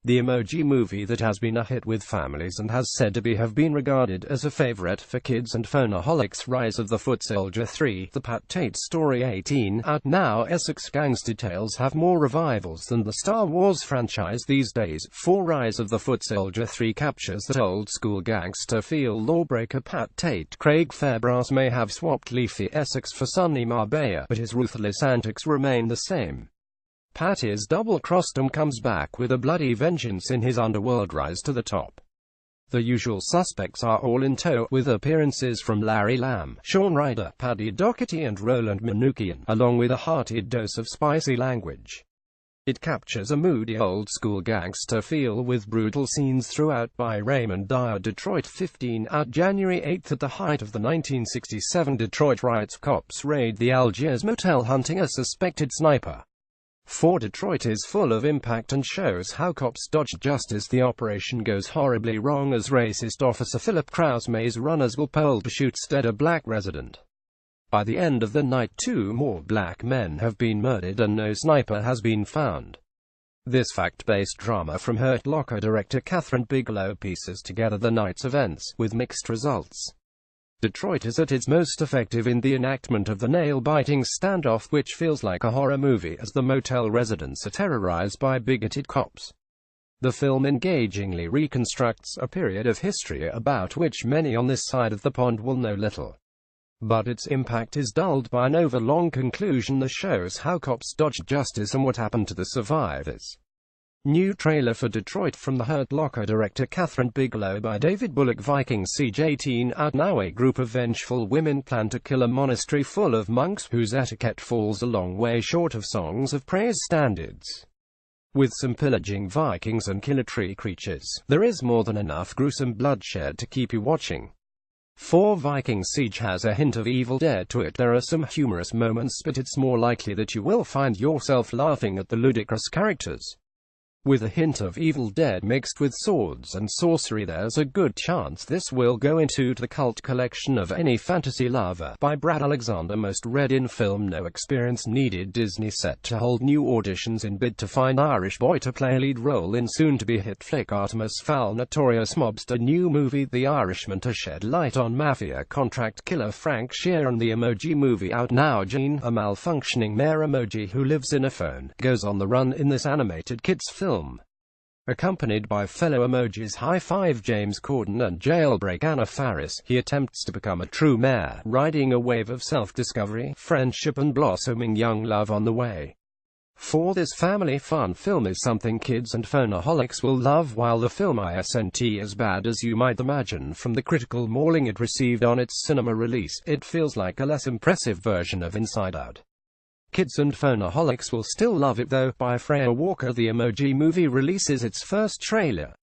The Emoji Movie, that has been a hit with families and has said to have been regarded as a favorite for kids and phonaholics. Rise of the Foot Soldier 3, The Pat Tate Story 18, out now. Essex gangster tales have more revivals than the Star Wars franchise these days. For Rise of the Foot Soldier 3 captures that old-school gangster feel. Lawbreaker Pat Tate. Craig Fairbrass may have swapped leafy Essex for sunny Marbella, but his ruthless antics remain the same. Pat is double-crossed and comes back with a bloody vengeance in his underworld rise to the top. The usual suspects are all in tow, with appearances from Larry Lamb, Sean Ryder, Paddy Doherty and Roland Manukian, along with a hearty dose of spicy language. It captures a moody old-school gangster feel with brutal scenes throughout. By Raymond Dyer. Detroit 15, out January 8. At the height of the 1967 Detroit riots, cops raid the Algiers motel hunting a suspected sniper. For Detroit is full of impact and shows how cops dodge justice. The operation goes horribly wrong as racist officer Philip Krause May's runners will pull to shoot dead a black resident. By the end of the night, 2 more black men have been murdered and no sniper has been found. This fact-based drama from Hurt Locker director Catherine Bigelow pieces together the night's events, with mixed results. Detroit is at its most effective in the enactment of the nail-biting standoff, which feels like a horror movie as the motel residents are terrorized by bigoted cops. The film engagingly reconstructs a period of history about which many on this side of the pond will know little. But its impact is dulled by an overlong conclusion that shows how cops dodged justice and what happened to the survivors. New trailer for Detroit from the Hurt Locker director Catherine Bigelow by David Bullock. Viking Siege 18, out now. A group of vengeful women plan to kill a monastery full of monks whose etiquette falls a long way short of Songs of Praise standards. With some pillaging Vikings and killer tree creatures, there is more than enough gruesome bloodshed to keep you watching. For Viking Siege has a hint of Evil Dead to it. There are some humorous moments, but it's more likely that you will find yourself laughing at the ludicrous characters. With a hint of Evil Dead mixed with swords and sorcery, there's a good chance this will go into the cult collection of any fantasy lover. By Brad Alexander. Most read in film. No experience needed. Disney set to hold new auditions in bid to find Irish boy to play a lead role in soon-to-be hit flick Artemis Fowl. Notorious mobster new movie The Irishman to shed light on mafia contract killer Frank Shear. And the Emoji Movie, out now. Jean, a malfunctioning mayor emoji who lives in a phone, goes on the run in this animated kids film. Accompanied by fellow emojis High Five James Corden and jailbreak Anna Faris, he attempts to become a true mayor, riding a wave of self-discovery, friendship and blossoming young love on the way. For this family fun film is something kids and phonaholics will love. While the film isn't as bad as you might imagine from the critical mauling it received on its cinema release, it feels like a less impressive version of Inside Out. Kids and phonaholics will still love it though. By Freya Walker. The Emoji Movie releases its first trailer.